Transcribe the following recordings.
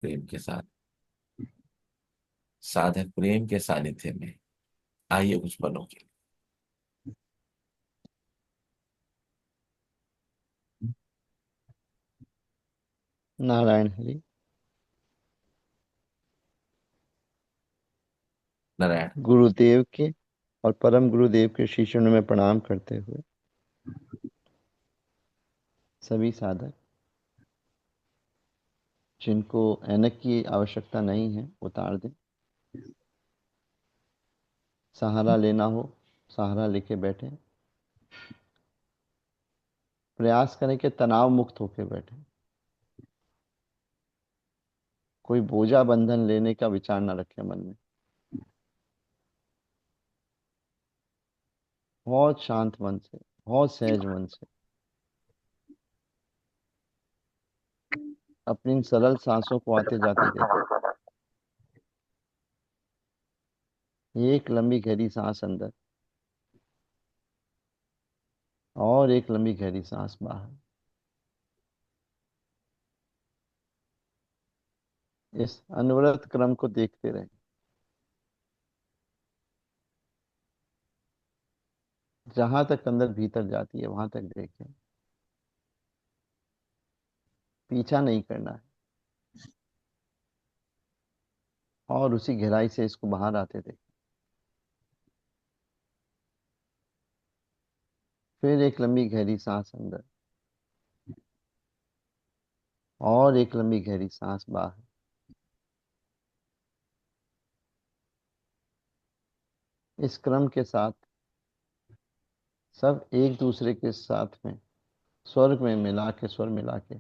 प्रेम के साथ, साधक प्रेम के सानिध्य में आइए कुछ पलों के लिए। नारायण हरि। नारायण। गुरुदेव के और परम गुरुदेव के शिष्यों में प्रणाम करते हुए सभी साधक जिनको ऐनक की आवश्यकता नहीं है उतार दें। सहारा लेना हो सहारा लेके बैठे। प्रयास करें कि तनाव मुक्त होकर बैठे। कोई बोझा बंधन लेने का विचार न रखें मन में। बहुत शांत मन से, बहुत सहज मन से अपनी इन सरल सांसों को आते जाते देखें। एक लंबी गहरी सांस अंदर और एक लंबी गहरी सांस बाहर। इस अनवरत क्रम को देखते रहें। जहां तक अंदर भीतर जाती है वहां तक देखें। पीछा नहीं करना है और उसी गहराई से इसको बाहर आते देखें। फिर एक लंबी गहरी सांस अंदर और एक लंबी गहरी सांस बाहर। इस क्रम के साथ सब एक दूसरे के साथ में स्वर में मिला के, स्वर मिला के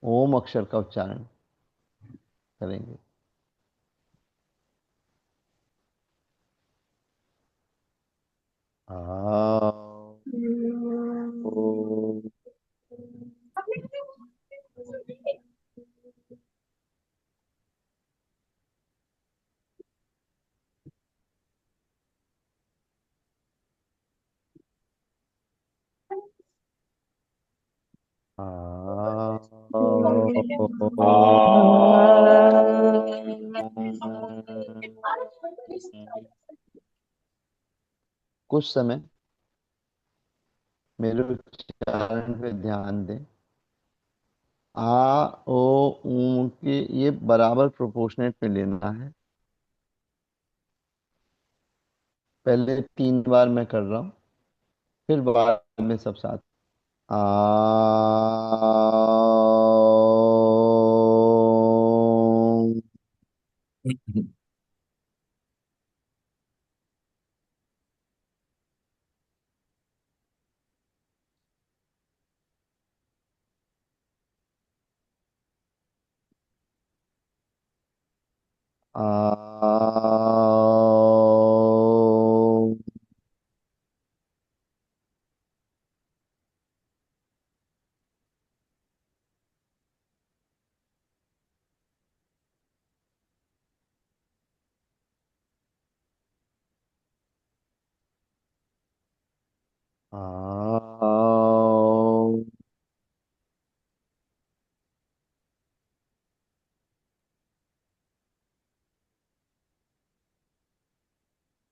ओम अक्षर का उच्चारण करेंगे। आ ओ आ कुछ समय मेरे उच्चारण पे ध्यान दें। आ ओ ऊ के ये बराबर प्रोपोर्शनेट में लेना है। पहले 3 बार मैं कर रहा हूँ, फिर बाद में सब साथ। आ आ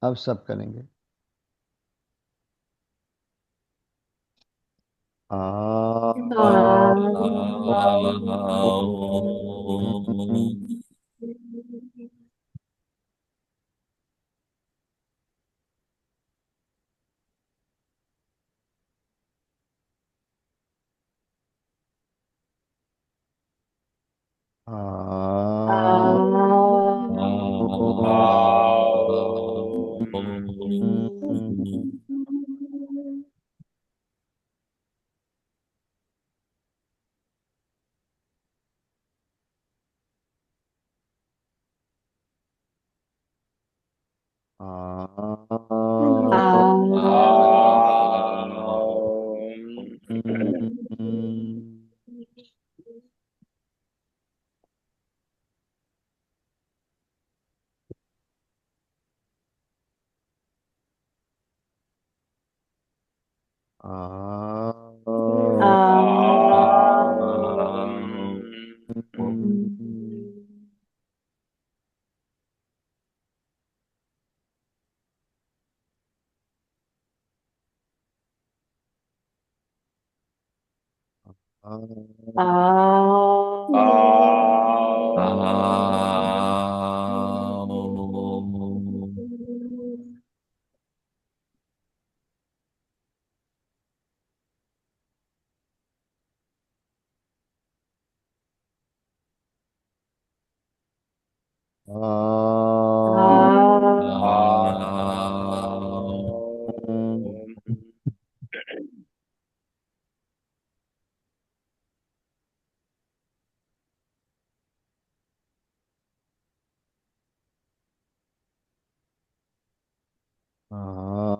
अब सब करेंगे। आ आओ। आओ। आओ।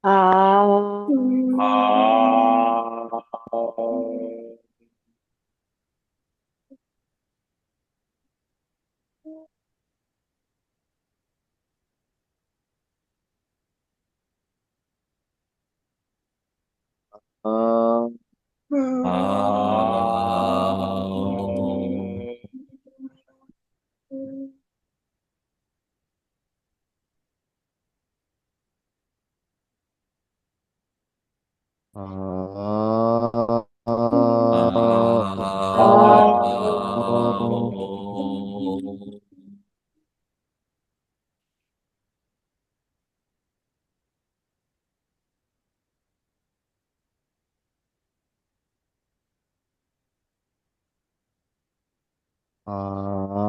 आओ। आओ। आओ। आओ।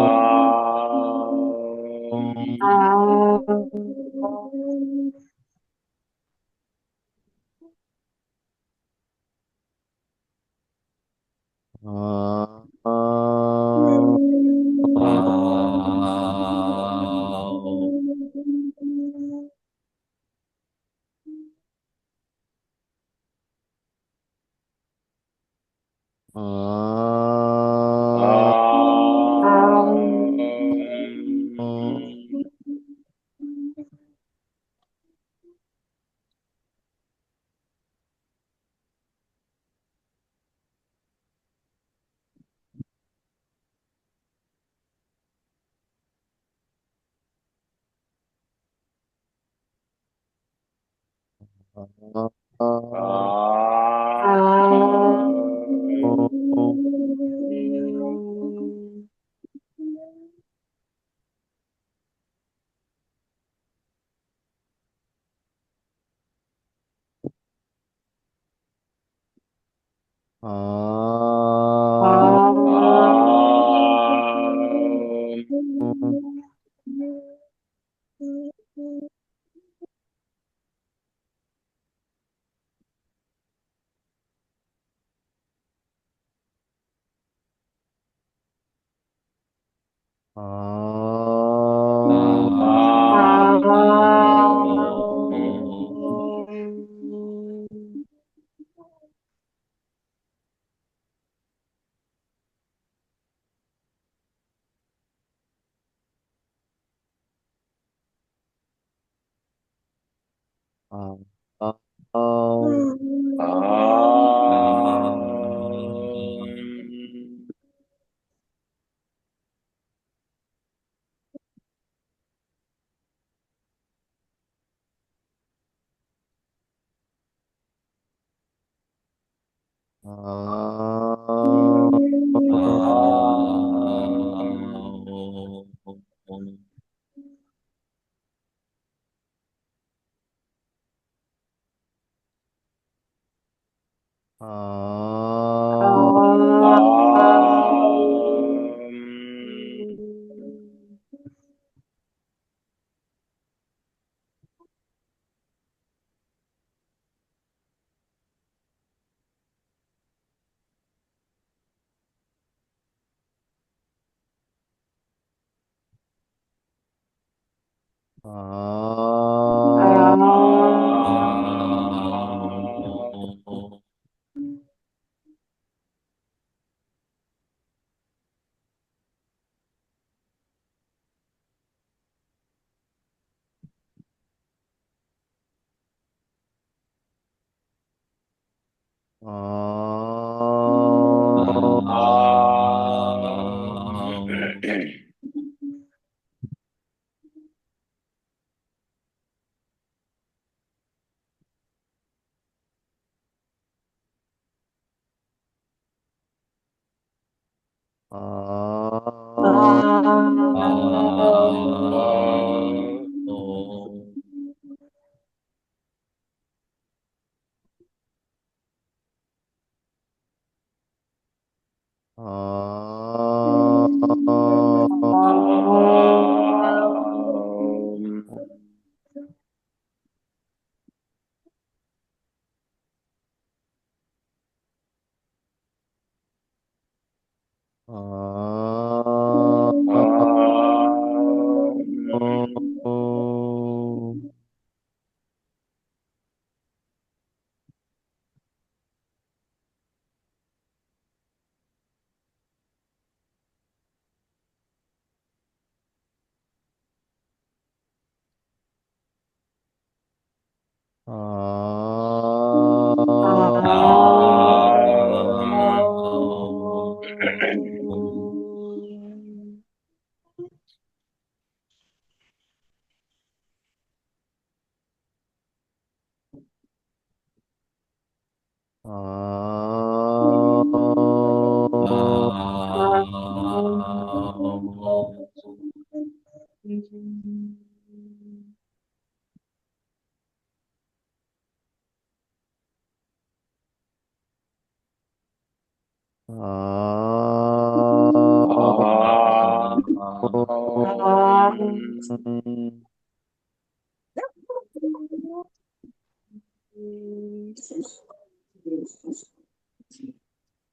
आओ। आओ।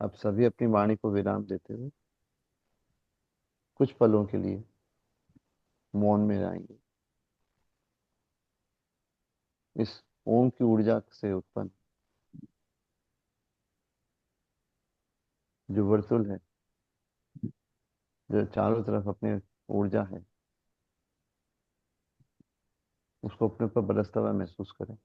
अब सभी अपनी वाणी को विराम देते हुए कुछ पलों के लिए मौन में रहेंगे। इस ओम की ऊर्जा से उत्पन्न जो वर्तुल है, जो चारों तरफ अपने ऊर्जा है, उसको अपने ऊपर बरसता हुआ महसूस करें।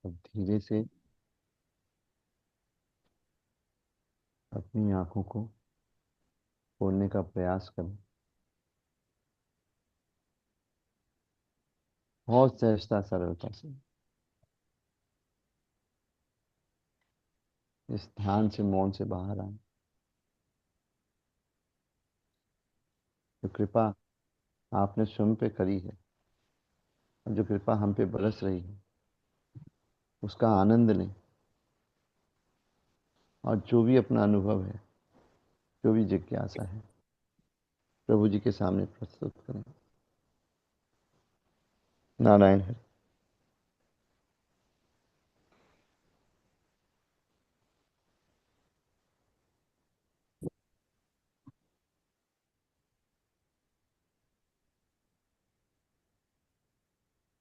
अब धीरे से अपनी आंखों को खोलने का प्रयास करें। बहुत सहजता सरलता से इस ध्यान से, मौन से बाहर आए। जो कृपा आपने स्वयं पे करी है और जो कृपा हम पे बरस रही है, उसका आनंद लें। और जो भी अपना अनुभव है, जो भी जिज्ञासा है, प्रभु जी के सामने प्रस्तुत करें। नारायण हरि।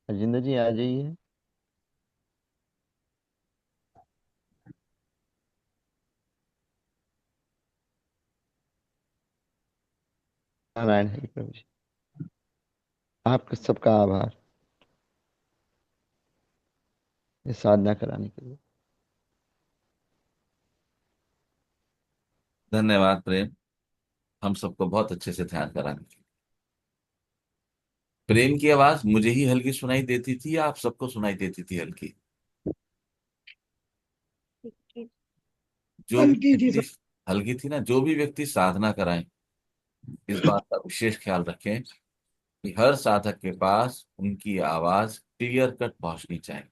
राजेंद्र जी आ जाइए। नारायण हरि प्रभु जी। आपका सबका आभार ये साधना कराने के लिए। धन्यवाद प्रेम, हम सबको बहुत अच्छे से ध्यान कराने के लिए। प्रेम की आवाज मुझे ही हल्की सुनाई देती थी या आप सबको सुनाई देती थी हल्की? जो भी हल्की थी व्यक्ति सब। हल्की थी ना, जो भी व्यक्ति साधना कराएं, इस बात का विशेष ख्याल रखें कि हर साधक के पास उनकी आवाज क्लियर कट पहुंचनी चाहिए।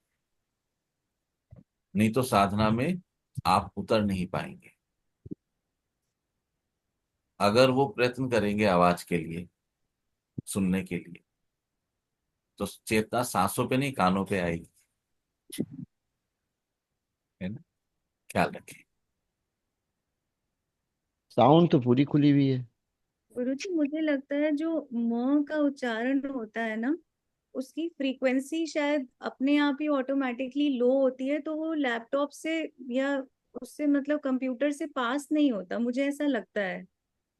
नहीं तो साधना में आप उतर नहीं पाएंगे। अगर वो प्रयत्न करेंगे आवाज के लिए, सुनने के लिए, तो चेतना सांसों पे नहीं कानों पे आएगी। है ना? ख्याल रखें। साउंड तो पूरी खुली हुई है। गुरुजी मुझे लगता है जो म का उच्चारण होता है ना, उसकी फ्रीक्वेंसी शायद अपने आप ही ऑटोमेटिकली लो होती है, तो वो लैपटॉप से या उससे मतलब कंप्यूटर से पास नहीं होता। मुझे ऐसा लगता है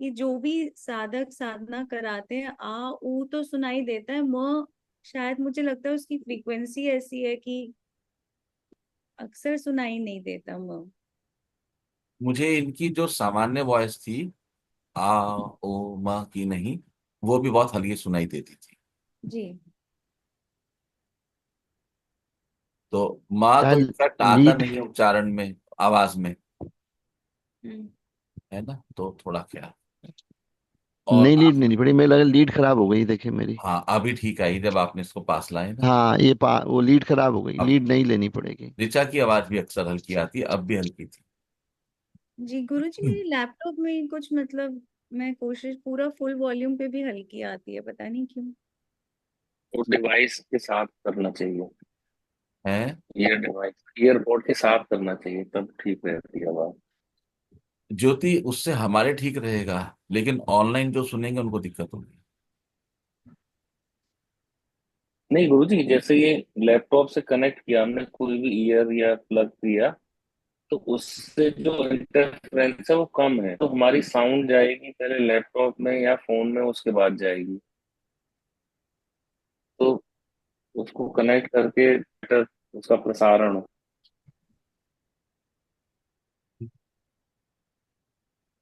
कि जो भी साधक साधना कराते हैं, आ ऊ तो सुनाई देता है, म शायद मुझे लगता है उसकी फ्रीक्वेंसी ऐसी है कि अक्सर सुनाई नहीं देता म। मुझे इनकी जो सामान्य वॉइस थी, आ ओ माँ की नहीं, वो भी बहुत हल्की सुनाई देती थी। जी। तो माँ तो शायद इनफैक्ट आता लीड नहीं है उच्चारण में, आवाज में। हम्म। है ना? तो थोड़ा ख्याल। और नहीं, लीड नहीं पड़ी, मेरे लगा लीड खराब हो गई, देखिए मेरी। हाँ, अभी ठीक आई जब आपने इसको पास लाए ना। हाँ, वो लीड खराब हो गई, अब लीड नहीं लेनी पड़ेगी। ऋचा की आवाज भी अक्सर हल्की आती है, अब भी हल्की थी। जी गुरुजी, मेरी लैपटॉप में कुछ मतलब मैं कोशिश पूरा फुल वॉल्यूम पे भी हल्की आती है, पता नहीं क्यों। वो डिवाइस के साथ करना चाहिए। है ईयरपोर्ट के साथ करना चाहिए, तब ठीक रहती है आवाज। ज्योति, उससे हमारे ठीक रहेगा, लेकिन ऑनलाइन जो सुनेंगे उनको दिक्कत होगी। नहीं गुरुजी, जैसे ये लैपटॉप से कनेक्ट किया हमने, कोई भी ईयर या प्लग किया, तो उससे जो इंटरफेरेंस है वो कम है, तो हमारी साउंड जाएगी पहले लैपटॉप में या फोन में, उसके बाद जाएगी। तो उसको कनेक्ट करके बेटर उसका प्रसारण हो।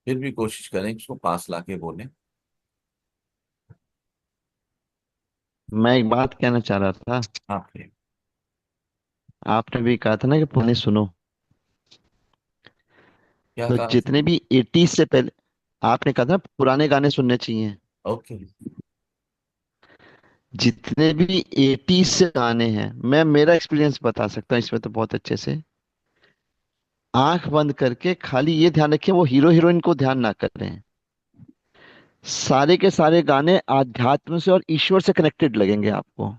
फिर भी कोशिश करें कि उसको पास लाके बोलें। मैं एक बात कहना चाह रहा था। हाँ प्रेम। आपने भी कहा था ना कि पुराने सुनो। क्या तो कहा जितने उसने? भी 80s से पहले, आपने कहा था ना पुराने गाने सुनने चाहिए। ओके। जितने भी 80s से गाने हैं, मैं मेरा एक्सपीरियंस बता सकता हूँ इसमें तो बहुत अच्छे से। आंख बंद करके खाली ये ध्यान रखें वो हीरो हीरोइन को ध्यान ना कर रहे हैं। सारे के सारे गाने आध्यात्म से और ईश्वर से कनेक्टेड लगेंगे आपको।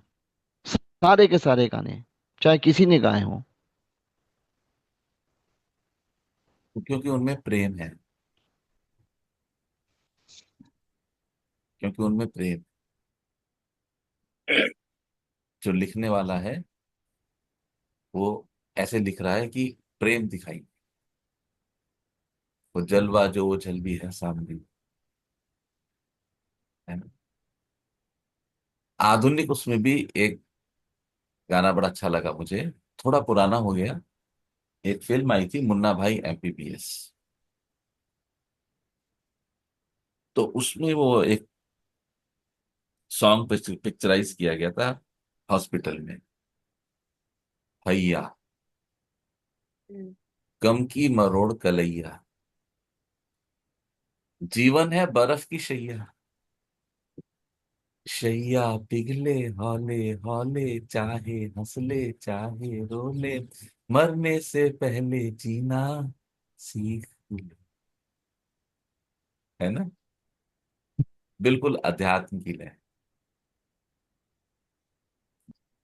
सारे के सारे गाने, चाहे किसी ने गाए हों। क्योंकि उनमें प्रेम है। क्योंकि उनमें प्रेम, जो लिखने वाला है वो ऐसे लिख रहा है कि प्रेम दिखाई, वो जलवा जो वो जल भी है सामने। है ना? आधुनिक उसमें भी एक गाना बड़ा अच्छा लगा मुझे, थोड़ा पुराना हो गया, एक फिल्म आई थी मुन्ना भाई एमबीबीएस। तो उसमें वो एक सॉन्ग पिक्चराइज किया गया था हॉस्पिटल में। हैया, हम्म। गम की मरोड़ कलैया, जीवन है बर्फ की शैया, शैया पिघले हौले हौले, चाहे हंस ले चाहे रो ले, मरने से पहले जीना सीख ले। है ना? बिल्कुल अध्यात्म की लय।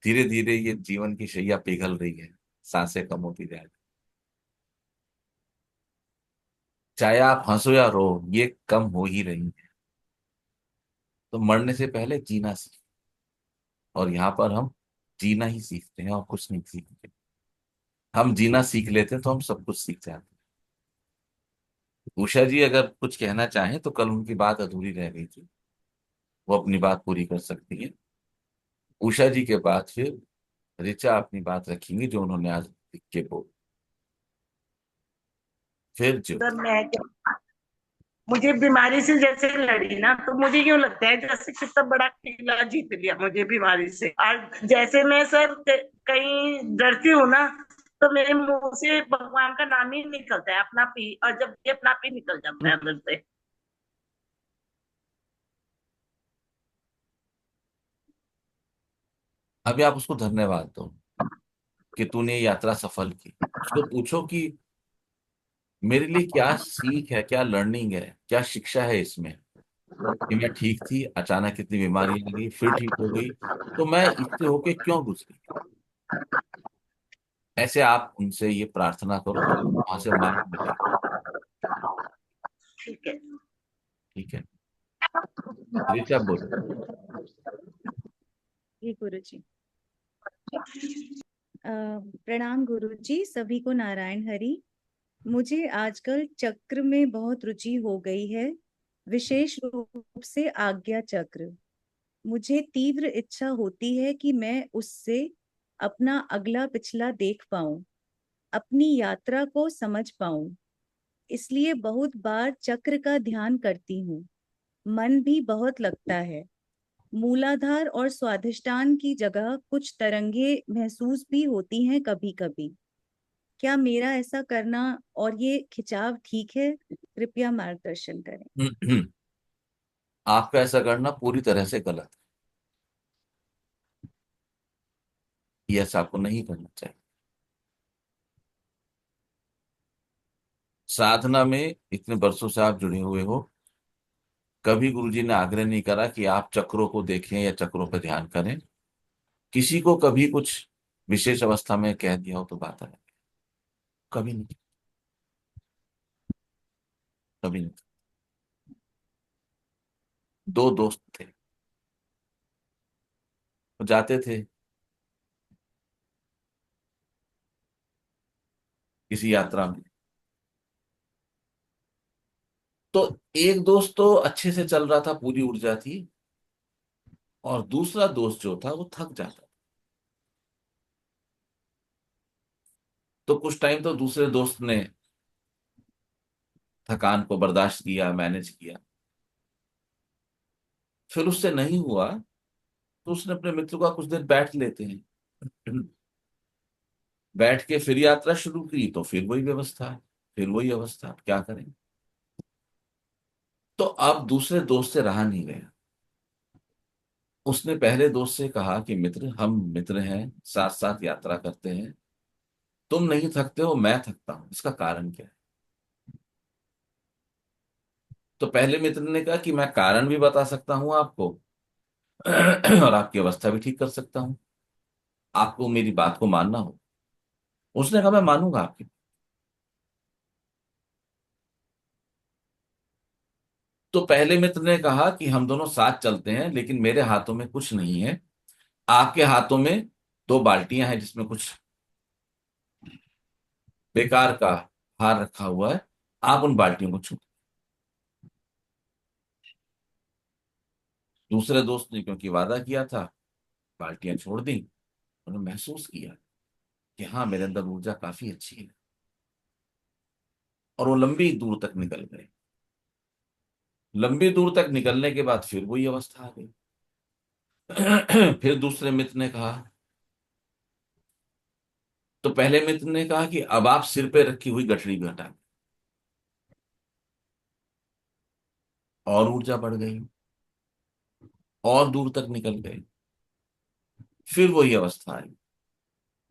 धीरे धीरे ये जीवन की शैया पिघल रही है, सांसें कम होती जा रही। चाहे आप हंसो या रो, ये कम हो ही रही है। तो मरने से पहले जीना सीख। और यहाँ पर हम जीना ही सीखते हैं और कुछ नहीं सीखते। हम जीना सीख लेते हैं तो हम सब कुछ सीख जाते हैं। उषा जी अगर कुछ कहना चाहें तो, कल उनकी बात अधूरी रह गई थी, वो अपनी बात पूरी कर सकती है। उषा जी के बाद फिर ऋचा अपनी बात रखेंगी जो उन्होंने आज लिख के बोल। फिर सर ज्योति। मैं मुझे बीमारी से जैसे लड़ी ना, तो मुझे यूं लगता है जैसे कितना बड़ा किला जीत लिया मुझे बीमारी से। और जैसे मैं सर कहीं डरती हूँ ना, तो मेरे मुंह से भगवान का नाम ही निकलता है, अपना पी, और जब ये अपना पी निकल जाता है अंदर से। अभी आप उसको धन्यवाद दो कि तूने ये यात्रा सफल की। उसको पूछो कि मेरे लिए क्या सीख है, क्या लर्निंग है, क्या शिक्षा है इसमें, कि मैं ठीक थी, अचानक इतनी बीमारी आ गई, फिर ठीक हो गई, तो मैं इससे होके क्यों गुजरी। ऐसे आप उनसे ये प्रार्थना करो तो वहां से मार्ग मिलेगा। ठीक है। ठीक है, ऋचा बोलो। जी गुरु जी। प्रणाम गुरु जी, सभी को नारायण हरि। मुझे आजकल चक्र में बहुत रुचि हो गई है, विशेष रूप से आज्ञा चक्र। मुझे तीव्र इच्छा होती है कि मैं उससे अपना अगला पिछला देख पाऊं, अपनी यात्रा को समझ पाऊं। इसलिए बहुत बार चक्र का ध्यान करती हूँ। मन भी बहुत लगता है। मूलाधार और स्वाधिष्ठान की जगह कुछ तरंगे महसूस भी होती हैं कभी कभी। क्या मेरा ऐसा करना और ये खिंचाव ठीक है? कृपया मार्गदर्शन करें। आपका ऐसा करना पूरी तरह से गलत है, ये ऐसा आपको नहीं करना चाहिए। साधना में इतने वर्षों से आप जुड़े हुए हो, कभी गुरुजी ने आग्रह नहीं करा कि आप चक्रों को देखें या चक्रों पर ध्यान करें। किसी को कभी कुछ विशेष अवस्था में कह दिया हो तो बात अलग है। कभी नहीं, कभी नहीं। दो दोस्त थे, वो जाते थे किसी यात्रा में। तो एक दोस्त तो अच्छे से चल रहा था, पूरी ऊर्जा थी, और दूसरा दोस्त जो था वो थक जाता। तो कुछ टाइम तो दूसरे दोस्त ने थकान को बर्दाश्त किया, मैनेज किया। फिर उससे नहीं हुआ तो उसने अपने मित्र को कुछ देर बैठ लेते हैं। बैठ के फिर यात्रा शुरू की तो फिर वही व्यवस्था, फिर वही अवस्था, क्या करें। तो अब दूसरे दोस्त से रहा नहीं गया। उसने पहले दोस्त से कहा कि मित्र, हम मित्र हैं, साथ साथ यात्रा करते हैं, तुम नहीं थकते हो, मैं थकता हूं, इसका कारण क्या है। तो पहले मित्र ने कहा कि मैं कारण भी बता सकता हूं आपको, और आपकी अवस्था भी ठीक कर सकता हूं, आपको मेरी बात को मानना हो। उसने कहा मैं मानूंगा आपकी। तो पहले मित्र ने कहा कि हम दोनों साथ चलते हैं, लेकिन मेरे हाथों में कुछ नहीं है, आपके हाथों में दो बाल्टियां हैं जिसमें कुछ बेकार का हार रखा हुआ है, आप उन बाल्टियों को छू। दूसरे दोस्त ने क्योंकि वादा किया था, बाल्टियां छोड़ दी। उन्होंने महसूस किया कि हाँ मेरे अंदर ऊर्जा काफी अच्छी है, और वो लंबी दूर तक निकल गए। लंबी दूर तक निकलने के बाद फिर वही अवस्था आ गई। फिर दूसरे मित्र ने कहा, तो पहले मित्र ने कहा कि अब आप सिर पे रखी हुई गठरी भी हटा दें। और ऊर्जा बढ़ गई, और दूर तक निकल गए। फिर वही अवस्था आई,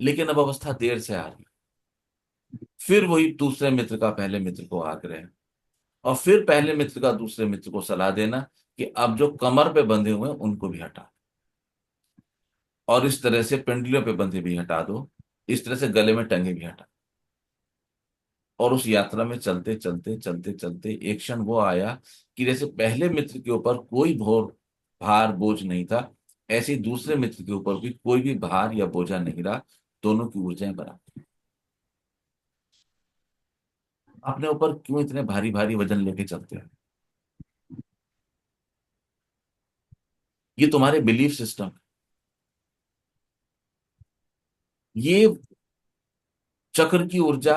लेकिन अब अवस्था देर से आ रही। फिर वही दूसरे मित्र का पहले मित्र को आग्रह, और फिर पहले मित्र का दूसरे मित्र को सलाह देना कि अब जो कमर पे बंधे हुए हैं उनको भी हटा, और इस तरह से पिंडलियों पे बंधे भी हटा दो, इस तरह से गले में टंगे भी हटा। और उस यात्रा में चलते चलते चलते चलते एक क्षण वो आया कि जैसे पहले मित्र के ऊपर कोई भोर भार बोझ नहीं था, ऐसे ही दूसरे मित्र के ऊपर भी कोई भी भार या बोझा नहीं रहा। दोनों की ऊर्जाएं बराबर। अपने ऊपर क्यों इतने भारी भारी वजन लेके चलते हैं? ये तुम्हारे बिलीफ सिस्टम, ये चक्र की ऊर्जा,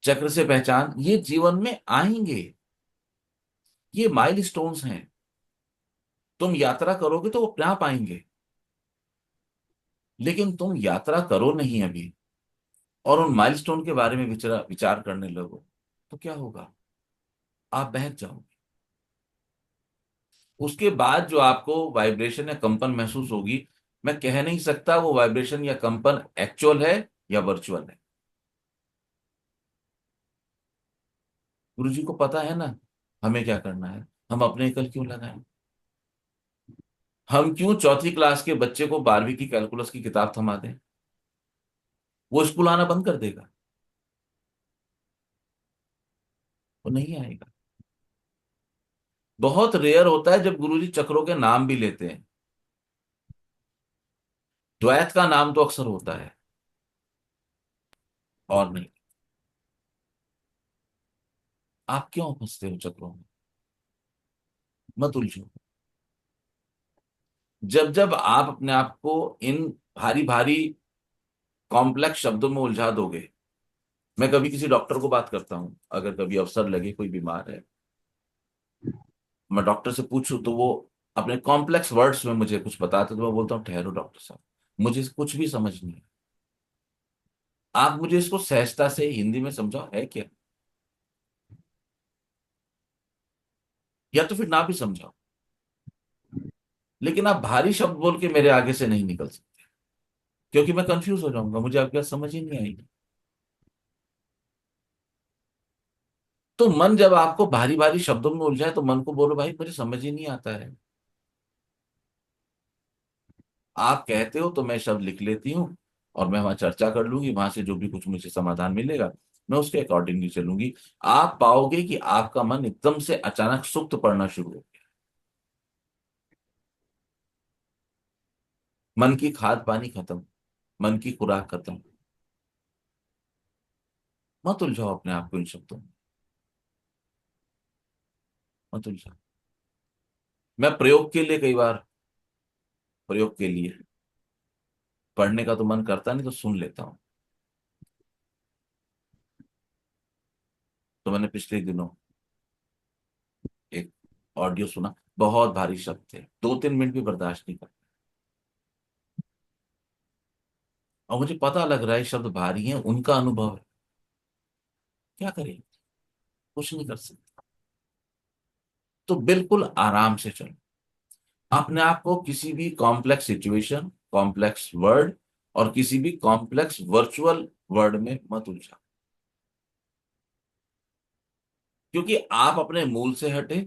चक्र से पहचान, ये जीवन में आएंगे। ये माइलस्टोन्स हैं। तुम यात्रा करोगे तो वो अपने आप आएंगे। लेकिन तुम यात्रा करो नहीं अभी, और उन माइलस्टोन के बारे में विचार विचार करने लगो, तो क्या होगा? आप बहक जाओगे। उसके बाद जो आपको वाइब्रेशन या कंपन महसूस होगी, मैं कह नहीं सकता वो वाइब्रेशन या कंपन एक्चुअल है या वर्चुअल है। गुरु जी को पता है ना हमें क्या करना है। हम अपने कल क्यों लगाएं? हम क्यों चौथी क्लास के बच्चे को 12वीं की कैलकुलस की किताब थमा दें? वो स्कूल आना बंद कर देगा? वो नहीं आएगा। बहुत रेयर होता है जब गुरुजी चक्रों के नाम भी लेते हैं। द्वैत का नाम तो अक्सर होता है, और नहीं। आप क्यों फंसते हो चक्रों में? मत उलझो। जब जब आप अपने आप को इन भारी भारी कॉम्प्लेक्स शब्दों में उलझा दोगे। मैं कभी किसी डॉक्टर को बात करता हूं, अगर कभी अवसर लगे कोई बीमार है, मैं डॉक्टर से पूछूं तो वो अपने कॉम्प्लेक्स वर्ड्स में मुझे कुछ बताते, तो मैं बोलता हूँ ठहरो डॉक्टर साहब, मुझे कुछ भी समझ नहीं है। आप मुझे इसको सहजता से हिंदी में समझाओ, है क्या? या तो फिर ना भी समझाओ, लेकिन आप भारी शब्द बोल के मेरे आगे से नहीं निकल सकते, क्योंकि मैं कंफ्यूज हो जाऊंगा, मुझे आपकी बात समझ ही नहीं आएगी। तो मन जब आपको भारी भारी शब्दों में उलझाए तो मन को बोलो, भाई मुझे समझ ही नहीं आता है। आप कहते हो तो मैं शब्द लिख लेती हूँ, और मैं वहां चर्चा कर लूंगी, वहां से जो भी कुछ मुझे समाधान मिलेगा मैं उसके अकॉर्डिंगली चलूंगी। आप पाओगे कि आपका मन एकदम से अचानक सुक्त पड़ना शुरू हो गया। मन की खाद पानी खत्म, मन की खुराक खत्म। मत उलझाओ अपने आप को इन शब्दों में, मत उलझाओ। मैं प्रयोग के लिए कई बार, प्रयोग के लिए पढ़ने का तो मन करता नहीं, तो सुन लेता हूँ। तो मैंने पिछले दिनों एक ऑडियो सुना, बहुत भारी शब्द थे, 2-3 मिनट भी बर्दाश्त नहीं कर। और मुझे पता लग रहा है शब्द भारी हैं, उनका अनुभव है। क्या करें? कुछ नहीं कर सकते। तो बिल्कुल आराम से चलो। अपने आप को किसी भी कॉम्प्लेक्स सिचुएशन, कॉम्प्लेक्स वर्ड, और किसी भी कॉम्प्लेक्स वर्चुअल वर्ड में मत उलझा, क्योंकि आप अपने मूल से हटे,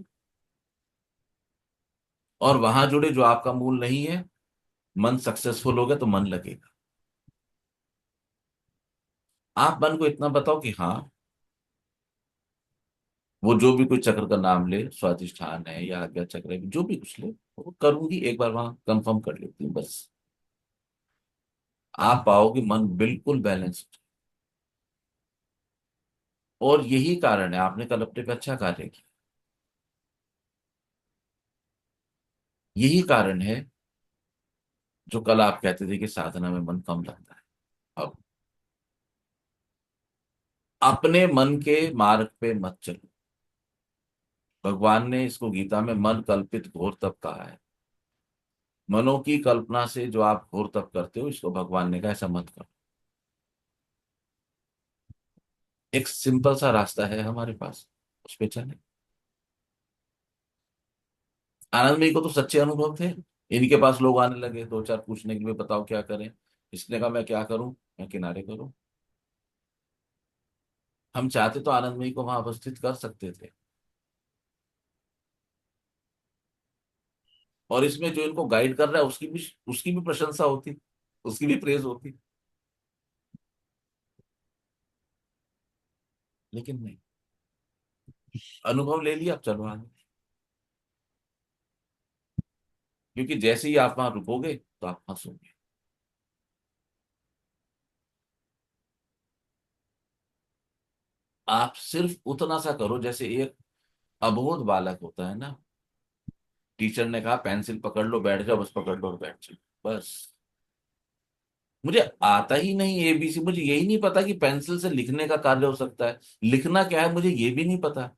और वहां जुड़े जो आपका मूल नहीं है। मन सक्सेसफुल हो गया तो मन लगेगा। आप मन को इतना बताओ कि हाँ, वो जो भी कोई चक्र का नाम ले, स्वादिष्ठान है या आज्ञा चक्र है, जो भी कुछ ले, वो करूंगी, एक बार वहां कंफर्म कर लेती हूँ बस। आप पाओगे मन बिल्कुल बैलेंस। और यही कारण है, आपने कल अपने पे अच्छा कार्य किया। यही कारण है जो कल आप कहते थे कि साधना में मन कम लगता है। अपने मन के मार्ग पे मत चलो। भगवान ने इसको गीता में मन कल्पित घोर तप कहा है। मनों की कल्पना से जो आप घोर तप करते हो, इसको भगवान ने कहा ऐसा मत करो। एक सिंपल सा रास्ता है हमारे पास, उस पे चले। आनंदमयी को तो सच्चे अनुभव थे। इनके पास लोग आने लगे दो चार पूछने के लिए, बताओ क्या करें। इसने कहा मैं क्या करूं, मैं किनारे करूं। हम चाहते तो आनंदमयी को वहां अवस्थित कर सकते थे, और इसमें जो इनको गाइड कर रहा है उसकी भी प्रशंसा होती, उसकी भी प्रेज होती। लेकिन नहीं, अनुभव ले लिया, अब चलो आगे। क्योंकि जैसे ही आप वहां रुकोगे तो आप फंसोगे। आप सिर्फ उतना सा करो, जैसे एक अबोध बालक होता है ना, टीचर ने कहा पेंसिल पकड़ लो बैठ जाओ, बस पकड़ लो और बैठ जाओ बस। मुझे आता ही नहीं एबीसी, मुझे यही नहीं पता कि पेंसिल से लिखने का कार्य हो सकता है। लिखना क्या है मुझे ये भी नहीं पता।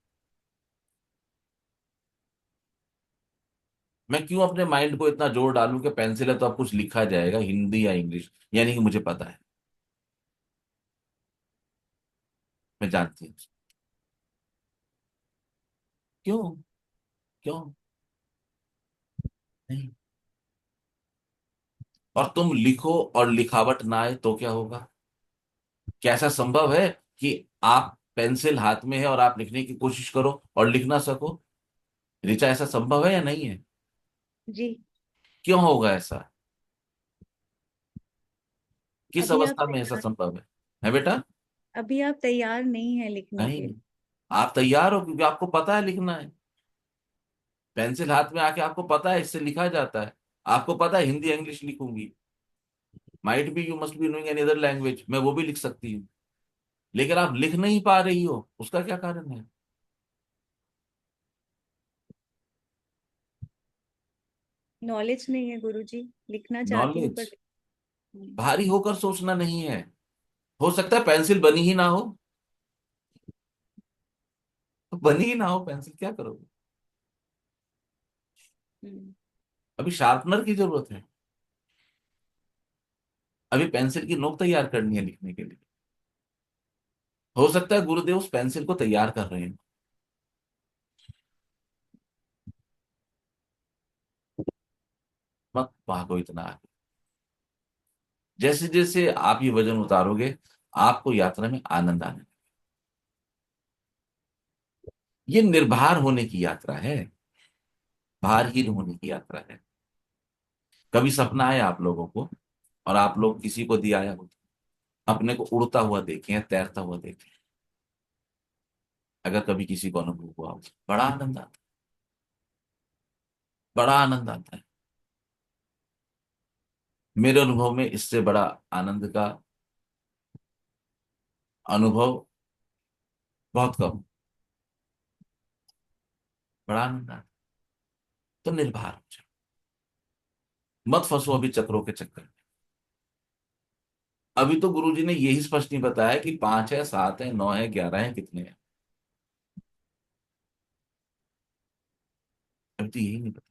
मैं क्यों अपने माइंड को इतना जोर डालूं कि पेंसिल है तो अब कुछ लिखा जाएगा हिंदी या इंग्लिश, यानी कि मुझे पता है। मैं जानती हूँ। क्यों? क्यों नहीं? और तुम लिखो और लिखावट ना आए तो क्या होगा? क्या ऐसा संभव है कि आप पेंसिल हाथ में है और आप लिखने की कोशिश करो और लिख ना सको? ऋचा, ऐसा संभव है या नहीं है? जी। क्यों होगा ऐसा? किस अभी आप अवस्था में ऐसा तैयार संभव है बेटा? अभी आप तैयार नहीं है लिखने के नहीं, लिए। आप तैयार हो क्योंकि आपको पता है लिखना है। पेंसिल हाथ में आके आपको पता है इससे लिखा जाता है। आपको पता है हिंदी इंग्लिश लिखूंगी, might be you must be knowing any other language, मैं वो भी लिख सकती हूँ। लेकिन आप लिख नहीं पा रही हो, उसका क्या कारण है? नॉलेज नहीं है गुरुजी, लिखना चाहती हूँ पर नॉलेज भारी होकर सोचना नहीं है। हो सकता है पेंसिल बनी ही ना हो, तो बनी ही ना हो पेंसिल, क्या करोगे? हम्म, अभी शार्पनर की जरूरत है, अभी पेंसिल की नोक तैयार करनी है लिखने के लिए। हो सकता है गुरुदेव उस पेंसिल को तैयार कर रहे हैं। मत भागो इतना आगे। जैसे जैसे आप ये वजन उतारोगे, आपको यात्रा में आनंद आने लगेगा। ये निर्भर होने की यात्रा है, भारहीन होने की यात्रा है। कभी सपना है आप लोगों को, और आप लोग किसी को दिया हो, अपने को उड़ता हुआ देखें या तैरता हुआ देखें, अगर कभी किसी को अनुभव हुआ हो, बड़ा आनंद आता है, बड़ा आनंद आता है। मेरे अनुभव में इससे बड़ा आनंद का अनुभव बहुत कम। बड़ा आनंद आता है। तो निर्भर हो जाओ, मत फंसो अभी चक्रों के चक्कर में। अभी तो गुरुजी ने यही स्पष्ट नहीं बताया कि 5 है, 7 है, 9 है, 11 है, कितने हैं। अभी तो यही नहीं पता।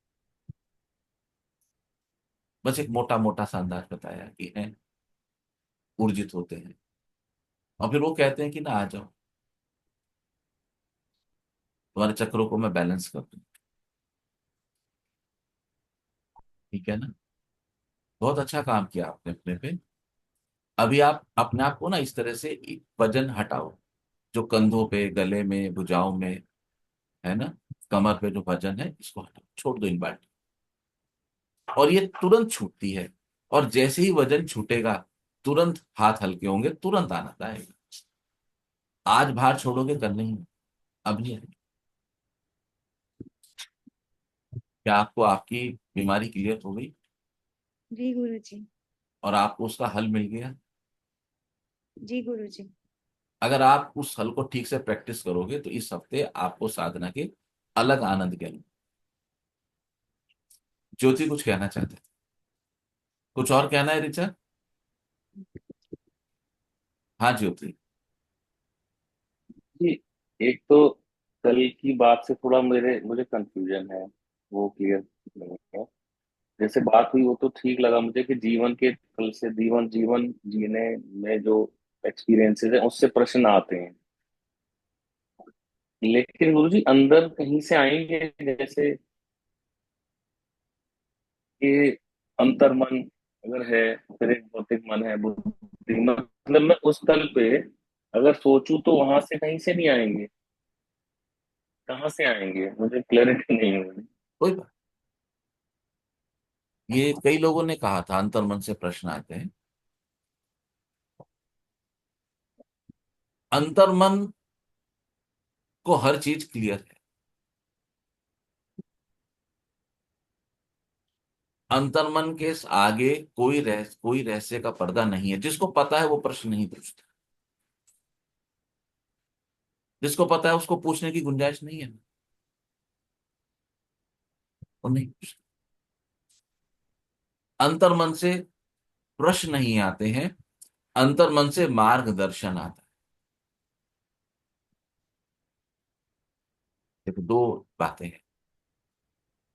बस एक मोटा मोटा सा अंदाज बताया कि है, ऊर्जित होते हैं, और फिर वो कहते हैं कि ना आ जाओ, तुम्हारे चक्रों को मैं बैलेंस कर दूं। ठीक है ना? बहुत अच्छा काम किया आपने अपने पे। अभी आप अपने आप को ना इस तरह से एक वजन हटाओ, जो कंधों पे, गले में, भुजाओं में है ना, कमर पे जो वजन है, इसको हटाओ, छोड़ दो इन बाल्टी। और ये तुरंत छूटती है। और जैसे ही वजन छूटेगा, तुरंत हाथ हल्के होंगे, तुरंत आनंद आएगा। आज भार छोड़ोगे, कल नहीं, अब नहीं आएगा। क्या आपको आपकी बीमारी क्लियर हो गई जी गुरुजी। और आपको उसका हल मिल गया? जी गुरुजी। अगर आप उस हल को ठीक से प्रैक्टिस करोगे तो इस हफ्ते आपको साधना के अलग आनंद के अनुभव। ज्योति कुछ कहना चाहते हैं? कुछ और कहना है ऋचा? हाँ ज्योति। कि एक तो कल की बात से थोड़ा मेरे मुझे कंफ्यूजन है, वो क्लियर नहीं है। जैसे बात हुई वो तो ठीक लगा मुझे कि जीवन के कल से जीवन जीवन जीने में जो एक्सपीरियंसेस है उससे प्रश्न आते हैं। लेकिन गुरु जी अंदर कहीं से आएंगे, जैसे कि अंतर मन अगर है, फिर एक भौतिक मन है, बुद्धि मतलब मैं उस तल पे अगर सोचूं तो वहां से कहीं से नहीं आएंगे। कहाँ से आएंगे मुझे क्लैरिटी नहीं है। कोई बात, ये कई लोगों ने कहा था अंतर्मन से प्रश्न आते हैं। अंतर्मन को हर चीज क्लियर है। अंतर्मन के आगे कोई रहस्य का पर्दा नहीं है। जिसको पता है वो प्रश्न नहीं पूछता। जिसको पता है उसको पूछने की गुंजाइश नहीं है, वो नहीं पूछता। अंतर्मन से प्रश्न नहीं आते हैं, अंतर्मन से मार्गदर्शन आता है। देखो, दो बातें हैं।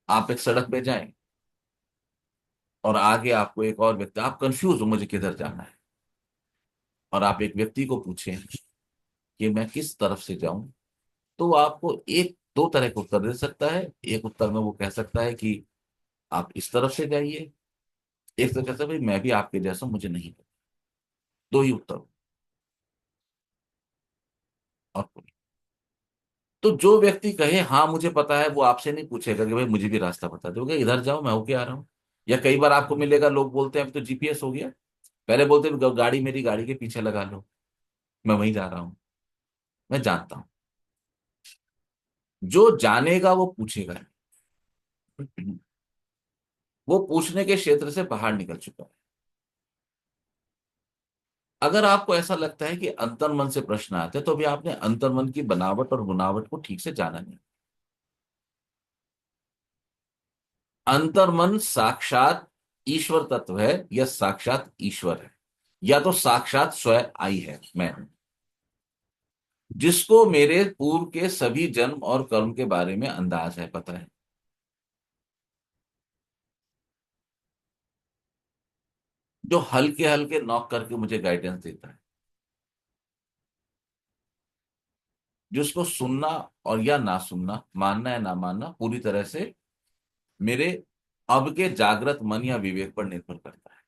आप एक सड़क पे जाएं और आगे आपको एक और व्यक्ति, आप कंफ्यूज हो मुझे किधर जाना है, और आप एक व्यक्ति को पूछें कि मैं किस तरफ से जाऊं, तो वो आपको एक दो तरह का उत्तर दे सकता है। एक उत्तर में वो कह सकता है कि आप इस तरफ से जाइए। एक तो कहता है भाई मैं भी आपके जैसा हूं, मुझे नहीं पता। दो ही उत्तर, और कोई। तो जो व्यक्ति कहे हाँ मुझे पता है, वो आपसे नहीं पूछेगा कि भाई मुझे भी रास्ता बता दोगे, इधर जाओ मैं होके आ रहा हूँ। या कई बार आपको मिलेगा, लोग बोलते हैं अब तो जीपीएस हो गया। पहले बोलते थे गाड़ी मेरी गाड़ी के पीछे लगा लो, मैं वहीं जा रहा हूँ। मैं जानता हूँ, जो जानेगा वो पूछेगा। वो पूछने के क्षेत्र से बाहर निकल चुका है। अगर आपको ऐसा लगता है कि अंतर्मन से प्रश्न आते हैं, तो अभी आपने अंतर्मन की बनावट और गुनावट को ठीक से जाना नहीं। अंतर्मन साक्षात ईश्वर तत्व है, या साक्षात ईश्वर है, या तो साक्षात स्वयं आई है मैं हूं, जिसको मेरे पूर्व के सभी जन्म और कर्म के बारे में अंदाज है, पता है। जो हल्के हल्के नॉक करके मुझे गाइडेंस देता है, जिसको सुनना और या ना सुनना, मानना या ना मानना, पूरी तरह से मेरे अब के जागृत मन या विवेक पर निर्भर करता है।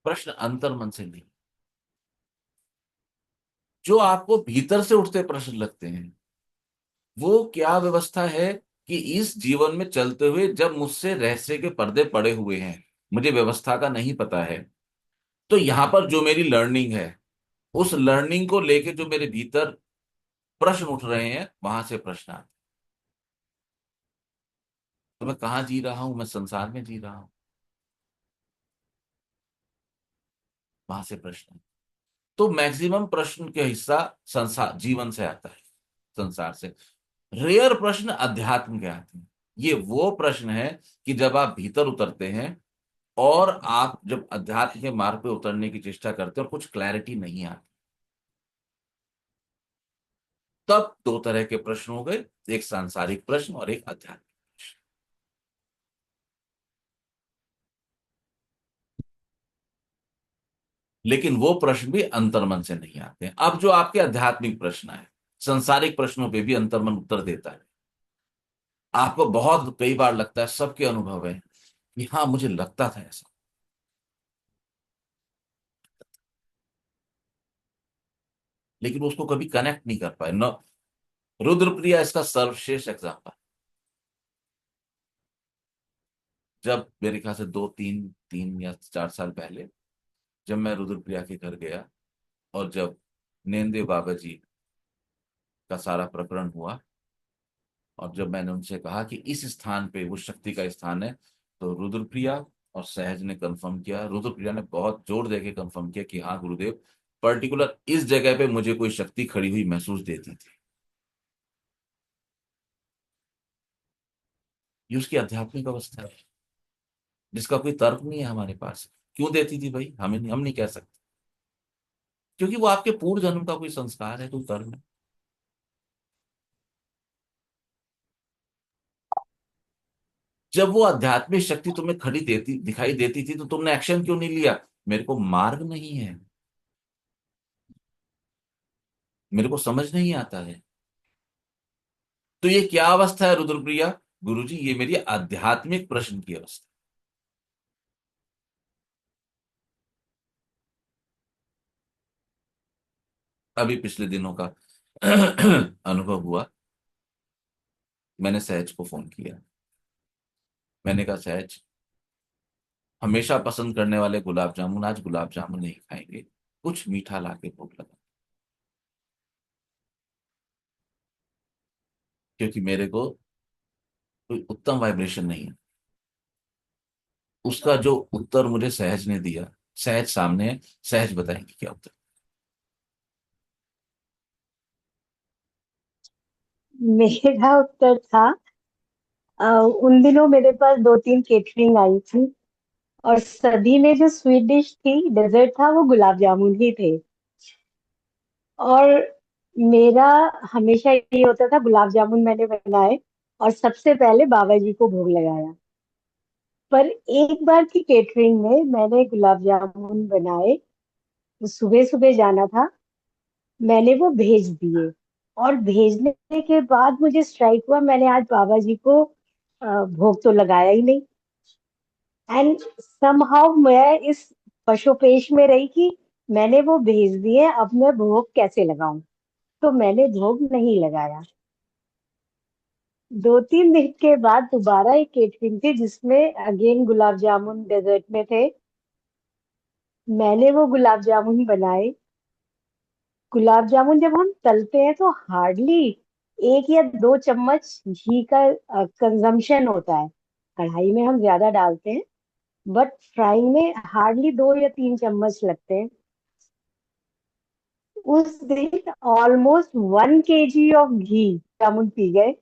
प्रश्न अंतर्मन से नहीं। जो आपको भीतर से उठते प्रश्न लगते हैं, वो क्या व्यवस्था है कि इस जीवन में चलते हुए जब मुझसे रहस्य के पर्दे पड़े हुए हैं, मुझे व्यवस्था का नहीं पता है, तो यहां पर जो मेरी लर्निंग है, उस लर्निंग को लेके जो मेरे भीतर प्रश्न उठ रहे हैं, वहां से प्रश्न आते हैं। तो मैं कहाँ जी रहा हूं, मैं संसार में जी रहा हूं, वहां से प्रश्न। तो मैक्सिमम प्रश्न के हिस्सा संसार जीवन से आता है, संसार से। रेयर प्रश्न अध्यात्म के आते हैं। ये वो प्रश्न है कि जब आप भीतर उतरते हैं और आप जब अध्यात्म के मार्ग पे उतरने की चेष्टा करते हैं और कुछ क्लैरिटी नहीं आती, तब दो तरह के प्रश्न हो गए, एक सांसारिक प्रश्न और एक आध्यात्मिक प्रश्न। लेकिन वो प्रश्न भी अंतर्मन से नहीं आते हैं। अब जो आपके आध्यात्मिक प्रश्न है, सांसारिक प्रश्नों पे भी अंतर्मन उत्तर देता है। आपको बहुत कई बार लगता है, सबके अनुभव है कि हाँ मुझे लगता था ऐसा, लेकिन उसको कभी कनेक्ट नहीं कर पाए न। रुद्रप्रिया इसका सर्वश्रेष्ठ एग्जाम्पल। जब मेरे ख्याल से दो तीन तीन या चार साल पहले, जब मैं रुद्रप्रिया के घर गया, और जब नेंदे बाबा जी का सारा प्रकरण हुआ, और जब मैंने उनसे कहा कि इस स्थान पे वो शक्ति का स्थान है, तो रुद्रप्रिया और सहज ने कंफर्म किया। रुद्रप्रिया ने बहुत जोर देके कंफर्म किया कि हाँ गुरुदेव, पर्टिकुलर इस जगह पे मुझे कोई शक्ति खड़ी हुई महसूस देती थी। ये उसकी आध्यात्मिक अवस्था है, जिसका कोई तर्क नहीं है हमारे पास। क्यों देती थी भाई, हम नहीं कह सकते। क्योंकि वो आपके पूर्व जन्म का कोई संस्कार है, कोई कर्म है। जब वो आध्यात्मिक शक्ति तुम्हें खड़ी देती दिखाई देती थी तो तुमने एक्शन क्यों नहीं लिया? मेरे को मार्ग नहीं है, मेरे को समझ नहीं आता है। तो ये क्या अवस्था है रुद्रप्रिया? गुरुजी, ये मेरी आध्यात्मिक प्रश्न की अवस्था। अभी पिछले दिनों का अनुभव हुआ। मैंने सहज को फोन किया। मैंने कहा, सहज, हमेशा पसंद करने वाले गुलाब जामुन, आज गुलाब जामुन नहीं खाएंगे, कुछ मीठा लाके भोग लगा, क्योंकि मेरे को कोई उत्तम वाइब्रेशन नहीं है। उसका जो उत्तर मुझे सहज ने दिया, सहज सामने है, सहज बताएंगे क्या उत्तर। मेरा उत्तर था, उन दिनों मेरे पास 2-3 केटरिंग आई थी और सभी में जो स्वीट डिश थी, डेजर्ट था, वो गुलाब जामुन ही थे। और मेरा हमेशा ये होता था, गुलाब जामुन मैंने बनाए और सबसे पहले बाबा जी को भोग लगाया। पर एक बार की केटरिंग में मैंने गुलाब जामुन बनाए, सुबह सुबह जाना था, मैंने वो भेज दिए। और भेजने के बाद मुझे स्ट्राइक हुआ, मैंने आज बाबा जी को भोग तो लगाया ही नहीं। एंड समहाउ मैं इस पशोपेश में रही कि मैंने वो भेज दिए, अब मैं भोग कैसे लगाऊं। तो मैंने भोग नहीं लगाया। 2-3 दिन के बाद दोबारा एक केटरिंग थी जिसमें अगेन गुलाब जामुन डेजर्ट में थे। मैंने वो गुलाब जामुन बनाए। गुलाब जामुन जब हम तलते हैं तो हार्डली 1 या 2 चम्मच घी का कंजम्पशन होता है। कढ़ाई में हम ज्यादा डालते हैं, बट फ्राइंग में हार्डली 2 या 3 चम्मच लगते हैं। उस दिन almost 1 kg of ghee jamun P गए।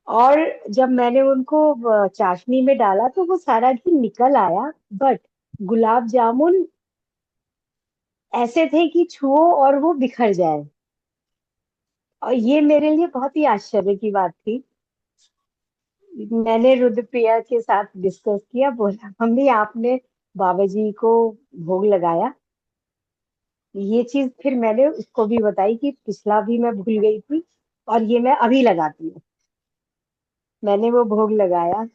और जब मैंने उनको चाशनी में डाला तो वो सारा घी निकल आया, बट गुलाब जामुन ऐसे थे कि छुओ और वो बिखर जाए। और ये मेरे लिए बहुत ही आश्चर्य की बात थी। मैंने रुद्रप्रिया के साथ डिस्कस किया, बोला मम्मी आपने बाबा जी को भोग लगाया। ये चीज फिर मैंने उसको भी बताई कि पिछला भी मैं भूल गई थी और ये मैं अभी लगाती हूँ। मैंने वो भोग लगाया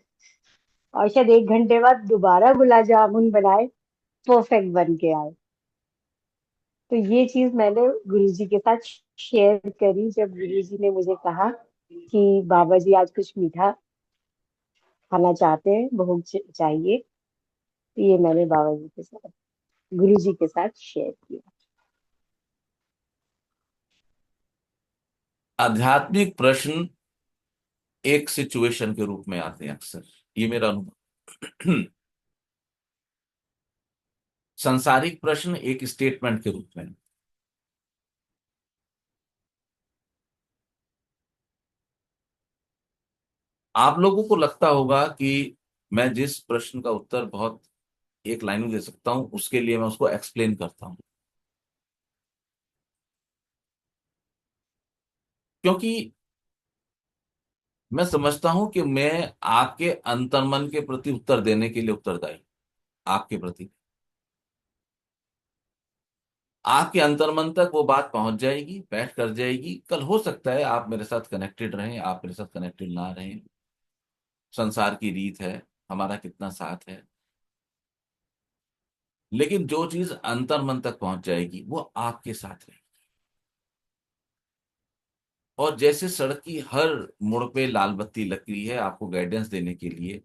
और शायद 1 घंटे बाद दोबारा गुलाब जामुन बनाए, परफेक्ट बन के आए। तो ये चीज मैंने गुरुजी के साथ शेयर करी जब गुरुजी ने मुझे कहा कि बाबा जी आज कुछ मीठा खाना चाहते हैं, भोग चाहिए। तो ये मैंने बाबा जी के साथ, गुरुजी के साथ शेयर किया। आध्यात्मिक प्रश्न एक सिचुएशन के रूप में आते हैं अक्सर, ये मेरा अनुभव। सांसारिक प्रश्न एक स्टेटमेंट के रूप में। आप लोगों को लगता होगा कि मैं जिस प्रश्न का उत्तर बहुत एक लाइन में दे सकता हूं, उसके लिए मैं उसको एक्सप्लेन करता हूं, क्योंकि मैं समझता हूं कि मैं आपके अंतर्मन के प्रति उत्तर देने के लिए उत्तरदायी, आपके प्रति। आपके अंतर्मन तक वो बात पहुंच जाएगी, बैठ कर जाएगी। कल हो सकता है आप मेरे साथ कनेक्टेड रहें, आप मेरे साथ कनेक्टेड ना रहें, संसार की रीत है, हमारा कितना साथ है, लेकिन जो चीज अंतर्मन तक पहुंच जाएगी वो आपके साथ रहेगी। और जैसे सड़क की हर मोड़ पे लाल बत्ती लगी है आपको गाइडेंस देने के लिए,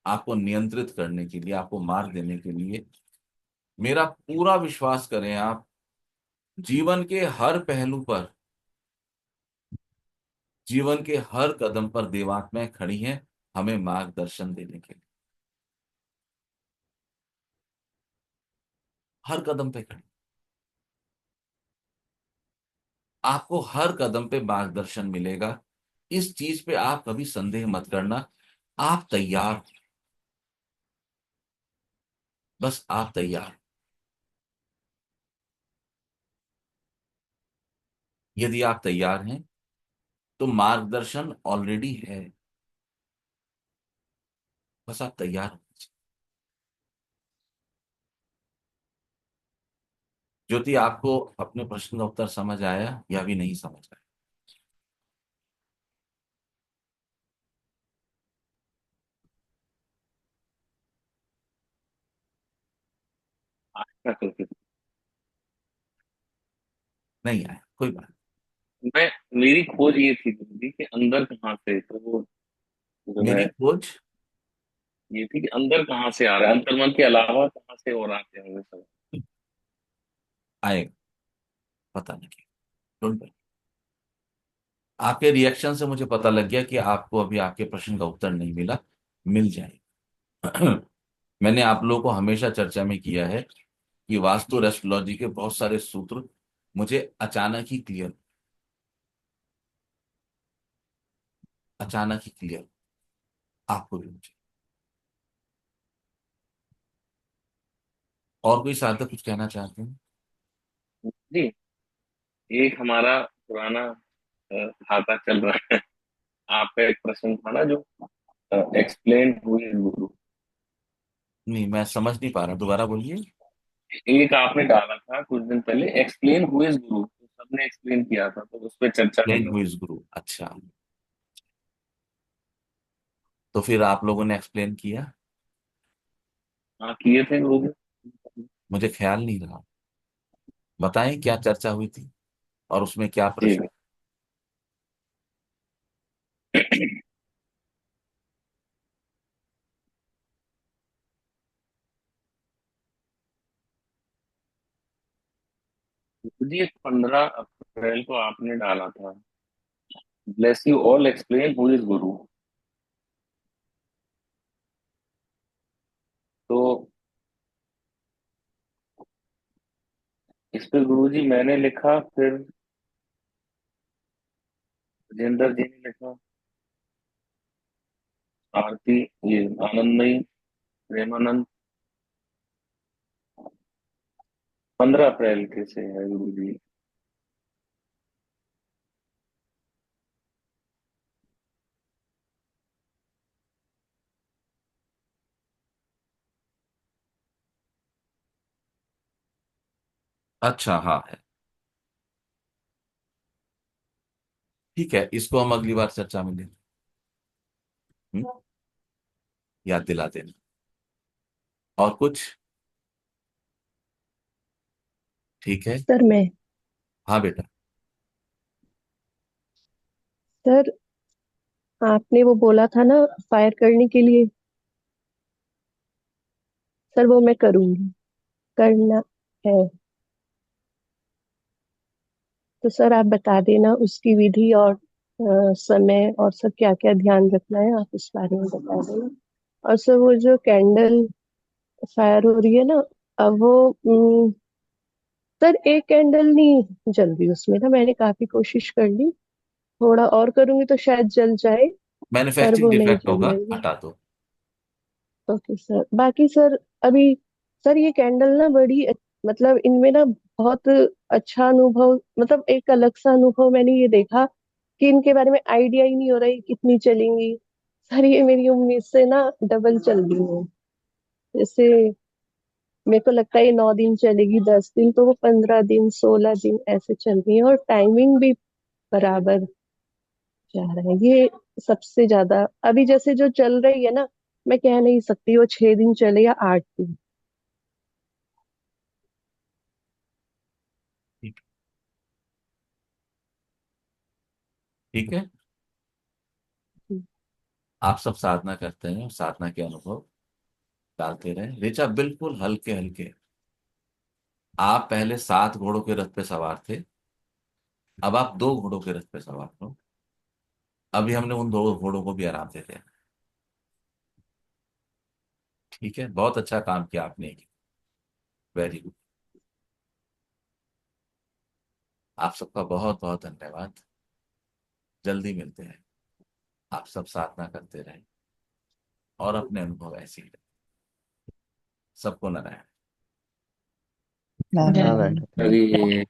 आपको नियंत्रित करने के लिए, आपको मार्ग देने के लिए, मेरा पूरा विश्वास करें आप, जीवन के हर पहलू पर, जीवन के हर कदम पर देवात्माएं खड़ी हैं हमें मार्गदर्शन देने के लिए। हर कदम पे खड़ी, आपको हर कदम पे मार्गदर्शन मिलेगा। इस चीज पे आप कभी संदेह मत करना। आप तैयार हो, बस आप तैयार हो। यदि आप तैयार हैं तो मार्गदर्शन ऑलरेडी है, बस आप तैयार होना चाहिए। ज्योति, आपको अपने प्रश्न का उत्तर समझ आया या भी नहीं समझ आया? नहीं आया, कोई बात मैं मेरी खोज ये थी गुरु जी कि अंदर कहाँ से, तो वो जो नहीं। है मेरी खोज ये थी कि अंदर कहाँ से आ रहा है, अंतर्मन के अलावा कहाँ से और आते होंगे सब। आएगा, पता नहीं, डोंट वरी। आपके रिएक्शन से मुझे पता लग गया कि आपको अभी आपके प्रश्न का उत्तर नहीं मिला, मिल जाएगा। मैंने आप लोगों को हमेशा चर्चा में किया है कि वास्तु और एस्ट्रोलॉजी के बहुत सारे सूत्र मुझे अचानक ही क्लियर, अचानक ही क्लियर, आपको भी मुझे। और कोई सार्थक कुछ कहना चाहते हैं? जी, एक हमारा पुराना खाता चल रहा है। आपका एक प्रश्न था ना जो एक्सप्लेन हुई गुरु, नहीं, मैं समझ नहीं पा रहा, दोबारा बोलिए। एक आपने डाला था कुछ दिन पहले, एक्सप्लेन हु इज गुरु, तो सबने एक्सप्लेन किया था, तो उस पर चर्चा प्लेन करना हु था। इज गुरु, अच्छा। तो फिर आप लोगों ने एक्सप्लेन किया? हाँ किए थे गुरु मुझे ख्याल नहीं रहा, बताएं क्या चर्चा हुई थी और उसमें क्या जी। प्रश्न? गुरु जी 15 अप्रैल को आपने डाला था, bless you all, explain who is गुरु। तो इस पे गुरु जी मैंने लिखा, फिर राजेंद्र जी ने लिखा, आरती, ये आनंदमयी, प्रेमानंद, 15 अप्रैल के से है गुरु जी। अच्छा, हाँ है। ठीक है, इसको हम अगली बार चर्चा में लेंगे। हम्म? याद दिला देना। और कुछ? ठीक है। सर मैं हाँ बेटा। सर आपने वो बोला था ना फायर करने के लिए, सर वो मैं करूंगी, करना है। तो सर आप बता देना उसकी विधि और समय और सब क्या क्या ध्यान रखना है, आप इस बारे में बता देना। और सर वो जो कैंडल फायर हो रही है ना, अब वो सर एक कैंडल नहीं जल रही उसमें ना, मैंने काफी कोशिश कर ली, थोड़ा और करूंगी तो शायद जल जाए, पर मैन्युफैक्चरिंग वो नहीं डिफेक्ट जल होगा, रही है। हटा दो। ओके सर, बाकी सर अभी सर ये कैंडल ना बड़ी मतलब इनमें ना बहुत अच्छा अनुभव, मतलब एक अलग सा अनुभव मैंने ये देखा कि इनके बारे में आइडिया ही नहीं हो रहा है कितनी चलेंगी। सर ये मेरी उम्मीद से ना डबल चल रही है। जैसे मेरे को लगता है ये 9 दिन चलेगी, 10 दिन, तो वो 15 दिन 16 दिन ऐसे चल रही है, और टाइमिंग भी बराबर जा रहा है ये। सबसे ज्यादा अभी जैसे जो चल रही है ना, मैं कह नहीं सकती वो 6 दिन चले या 8 दिन। ठीक, ठीक है। आप सब साधना करते हैं, साधना के अनुभव डालते रहे। ऋचा, बिल्कुल हल्के हल्के। आप पहले 7 घोड़ों के रथ पे सवार थे, अब आप 2 घोड़ों के रथ पे सवार हो। अभी हमने उन 2 घोड़ों को भी आराम दे दिया। ठीक है, बहुत अच्छा काम किया आपने। Very good. आप सबका बहुत बहुत धन्यवाद। जल्दी मिलते हैं। आप सब साधना करते रहें और अपने अनुभव ऐसे ही रखें। सबको नारायण। नारायण। अरे